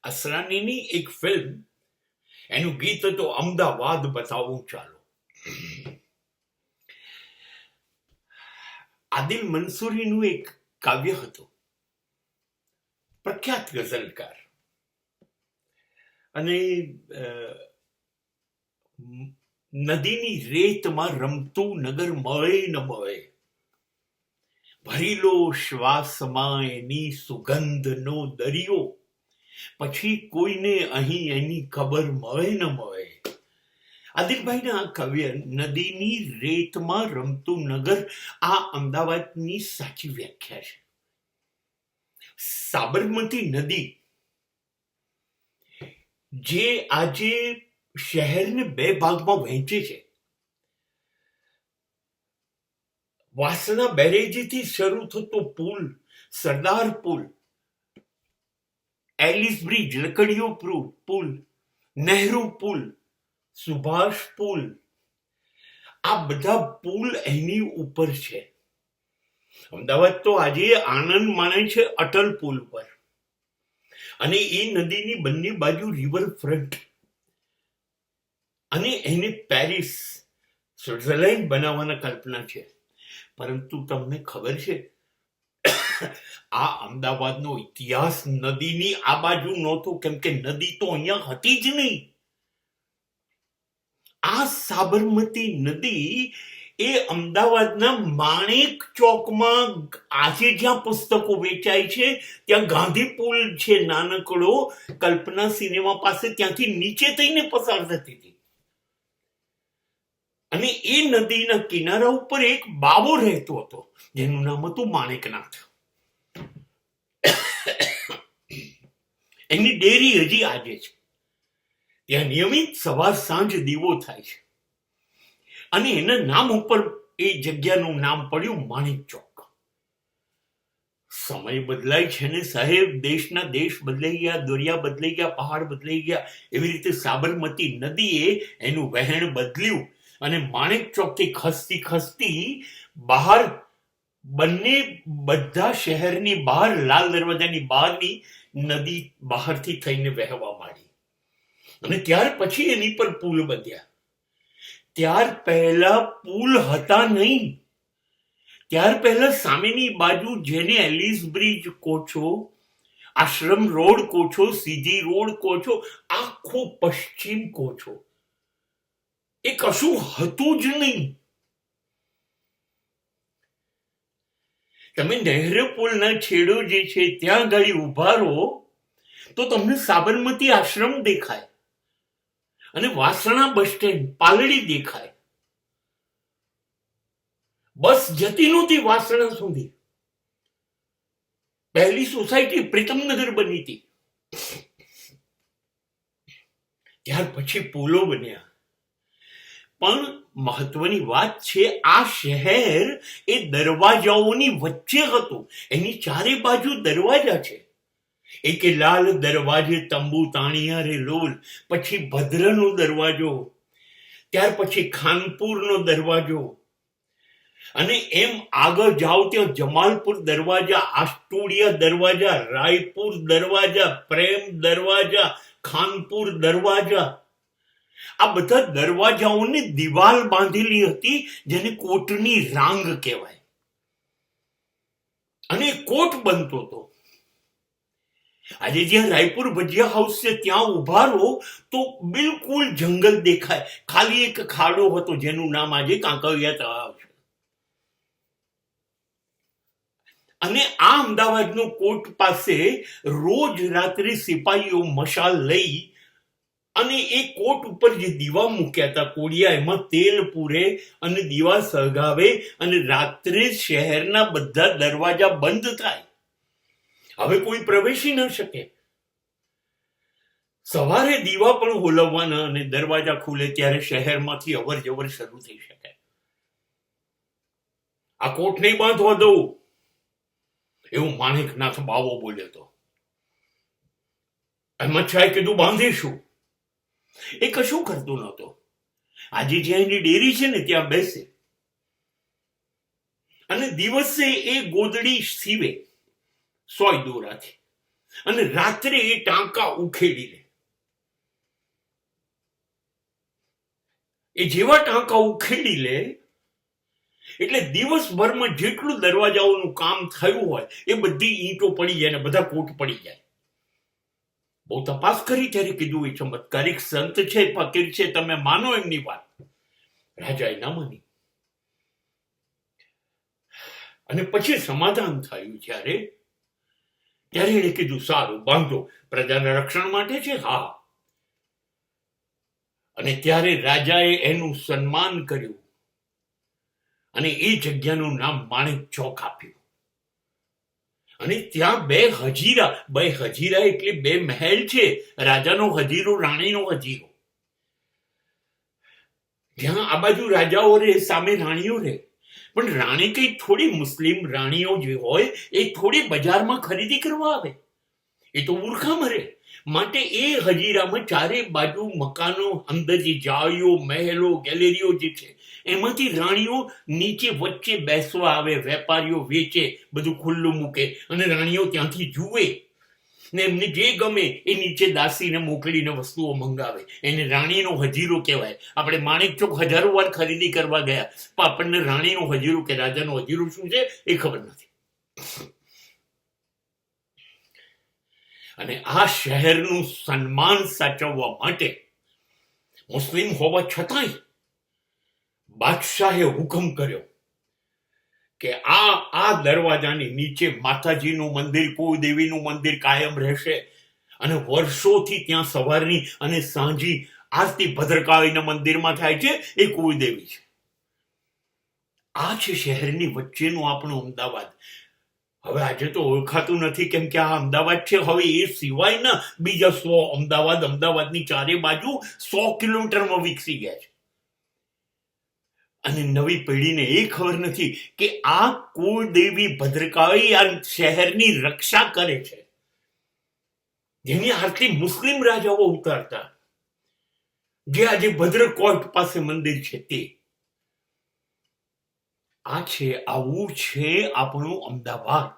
અસરાનીની એક ફિલ્મ, એનું ગીત હતું અમદાવાદ બતાવું ચાલો. આદિલ મંસૂરીનું એક કાવ્ય હતું, પ્રખ્યાત ગઝલકાર. અને નદીની રેતમાં રમતું નગર મળે ન મળે, ભરી લો શ્વાસમાં એની સુગંધનો દરિયો, પછી કોઈને અહીં એની ખબર મળે ન મળે. આદિલભાઈના આ કાવ્ય નદીની રેતમાં રમતું નગર આ અમદાવાદની સાચી વ્યાખ્યા છે. સાબરમતી નદી જે આજે શહેરને બે ભાગમાં વહેંચે છે, વાસણા બેરેજીથી શરૂ થતો પુલ, સરદાર પુલ, એલિસ બ્રિજ, લકડીયો પુલ, નહેરુ પુલ, સુભાષ પુલ, આ બધા પુલ એની ઉપર છે. અમદાવાદ તો આજે આનંદ માણે છે અટલ પુલ પર. અને એ નદીની બંને બાજુ રિવરફ્રન્ટ, અને એને પેરિસ, સ્વિટ્ઝરલેન્ડ બનાવવાના કલ્પના છે. પરંતુ તમને ખબર છે, આ અમદાવાદનો ઇતિહાસ નદીની આ બાજુ નહોતો, કેમ કે નદી તો અહીંયા હતી જ નહીં. આ સાબરમતી નદી એ અમદાવાદના માણેક ચોકમાં આજે જ્યાં પુસ્તકો વેચાય છે ત્યાં ગાંધી પુલ છે નાનકડો, કલ્પના સિનેમા પાસે, ત્યાંથી નીચે થઈને પસાર થતી હતી. અને એ નદીના કિનારા ઉપર એક બાવો રહેતો હતો જેનું નામ હતું માણેકનાથ. એની ડેરી હજી આજે છે. ત્યાં નિયમિત સવાર સાંજ દીવો થાય છે. અને એના નામ ઉપર એ જગ્યાનું નામ પડ્યું માણેક ચોક. સમય બદલાય છે ને સાહેબ, દેશના દેશ બદલાઈ ગયા, દરિયા બદલાઈ ગયા, પહાડ બદલાઈ ગયા. એવી રીતે સાબરમતી નદીએ એનું વહેણ બદલ્યું અને માણેક ચોકથી ખસતી ખસતી બહાર, બધા શહેરની બહાર, લાલ દરવાજાની બહારની નદી બહારથી થઈને વહેવા માંડી. અને ત્યાર પછી એની પર પુલ બંધ્યા. ત્યાર પહેલા પુલ હતા નહીં. ત્યાર પહેલા સામેની બાજુ, જેને એલિસ બ્રિજ કહો છો, આશ્રમ રોડ કહો છો, સીજી રોડ કહો છો, આખો પશ્ચિમ કહો છો, એ કશું હતું જ નહીં. તમે નહેરુ પુલના છેડો જે છે ત્યાં ગાડી ઉભા રહો તો તમને સાબરમતી આશ્રમ દેખાય અને વાસણા બસ સ્ટેન્ડ, પાલડી દેખાય. બસ જતી નહોતી વાસણા સુધી. પહેલી સોસાયટી પ્રીતમનગર બની હતી. ત્યાર પછી પુલો બન્યા. પણ મહત્વની વાત છે, આ શહેર એ દરવાજાઓની વચ્ચે હતું. એની ચારે બાજુ દરવાજા છે. એકે લાલ દરવાજે તંબુ તાણિયા રે લોલ, પછી ભદ્રનો દરવાજો, ત્યાર પછી ખાનપુરનો દરવાજો, અને એમ આગળ જાઓ ત્યાં જમાલપુર દરવાજા, આસ્ટોડિયા દરવાજા, રાયપુર દરવાજા, પ્રેમ દરવાજા, ખાનપુર દરવાજા. આ બધા દરવાજાઓને દિવાલ બાંધેલી હતી જેને કોટની રાંગ કહેવાય. અને કોટ બનતો હતો. આજે જ્યાં રાયપુર ભજીયા હાઉસ છે ત્યાં ઉભા રહો તો બિલકુલ જંગલ દેખાય. ખાલી એક ખાડો હતો જેનું નામ આજે કાંકરિયા તળાવ છે. અને આ અમદાવાદનો કોટ પાસે રોજ રાત્રે સિપાહીઓ મશાલ લઈ અને એ કોટ ઉપર જે દીવા મૂક્યા હતા કોડિયા, એમાં તેલ પૂરે અને દીવા સળગાવે અને રાત્રે શહેરના બધા દરવાજા બંધ થાય. હવે કોઈ પ્રવેશી ન શકે. સવારે દીવા પણ હોલવવાના અને દરવાજા ખુલે ત્યારે શહેરમાંથી અવર જવર શરૂ થઈ શકે. આ કોટ નહીં બાંધવા દઉં એવું માણેકનાથ બાવો બોલ્યો હતો. અહેમદ શાહે કીધું બાંધીશું. એ કશું કરતો નહોતો. આજે જ્યાં એની ડેરી છે ને ત્યાં બેસે અને દિવસે એ ગોદડી સીવે સોય દોરાથી, અને રાત્રે એ ટાંકા ઉખેડી લે. એ જેવા ટાંકા ઉખેડી લે એટલે દિવસભરમાં જેટલું દરવાજાઓનું કામ થયું હોય એ બધી ઈંટો પડી જાય ને બધા કોટ પડી જાય. બહુ તપાસ કરી ત્યારે કીધું એ ચમત્કારિક સંત છે, ફકીર છે, તમે માનો એમની વાત. રાજાએ ના માની. અને પછી સમાધાન થયું ત્યારે એને કીધું સારું બાંધો, પ્રજાના રક્ષણ માટે છે. હા. અને ત્યારે રાજાએ એનું સન્માન કર્યું અને એ જગ્યાનું નામ માણેક ચોક આપ્યું. અને ત્યાં બે હજીરા એટલે બે મહેલ છે. રાજાનો હજીરો, રાણીનો હજીરો. ત્યાં આ બાજુ રાજાઓ રહે, સામે રાણીઓ રહે. પણ રાણી કઈ થોડી મુસ્લિમ રાણીઓ જે હોય એ થોડી બજારમાં ખરીદી કરવા આવે, એ તો મૂર્ખા મરે. માટે એ હજીરામાં ચારે બાજુ મકાનો, અંદર જે જાળીઓ, મહેલો, ગેલેરીઓ જે છે એમાંથી રાણીઓ નીચે વચ્ચે બેસવા આવે. વેપારીઓ વેચે, બધું ખુલ્લું મૂકે અને રાણીઓ ત્યાંથી જુએ ને એમને જે ગમે એ નીચે દાસીને મોકલીને વસ્તુઓ મંગાવે. એને રાણીનો હજીરો કહેવાય. આપણે માણેક ચોક હજારો વાર ખરીદી કરવા ગયા પણ આપણને રાણીનો હજીરો કે રાજાનો હજીરો શું છે એ ખબર નથી. અને આ શહેરનું સન્માન સાચવવા માટે મુસ્લિમ હોવા છતાંય બાદશાહે હુકમ કર્યો કે આ દરવાજાની નીચે માતાજીનું મંદિર, કુળદેવીનું મંદિર કાયમ રહેશે. અને વર્ષોથી ત્યાં સવારની અને સાંજી આરતી ભદ્રકાળીના મંદિરમાં થાય છે. એ કુળદેવી છે. આ છે શહેરની વચ્ચેનું આપણું અમદાવાદ. હવે આજે તો ઓળખાતું નથી કેમ કે આ અમદાવાદ છે. હવે એ સિવાય ના બીજા 100 અમદાવાદની ચારે બાજુ 100 કિલોમીટરમાં વિકસી ગયા છે. અને નવી પેઢીને એ ખબર નથી કે આ કુળદેવી ભદ્રકાળી આ શહેરની રક્ષા કરે છે, જેની આરતી મુસ્લિમ રાજાઓ ઉતારતા. જે આજે ભદ્રકોટ પાસે મંદિર છે તે આ છે. આવું છે આપણું અમદાવાદ.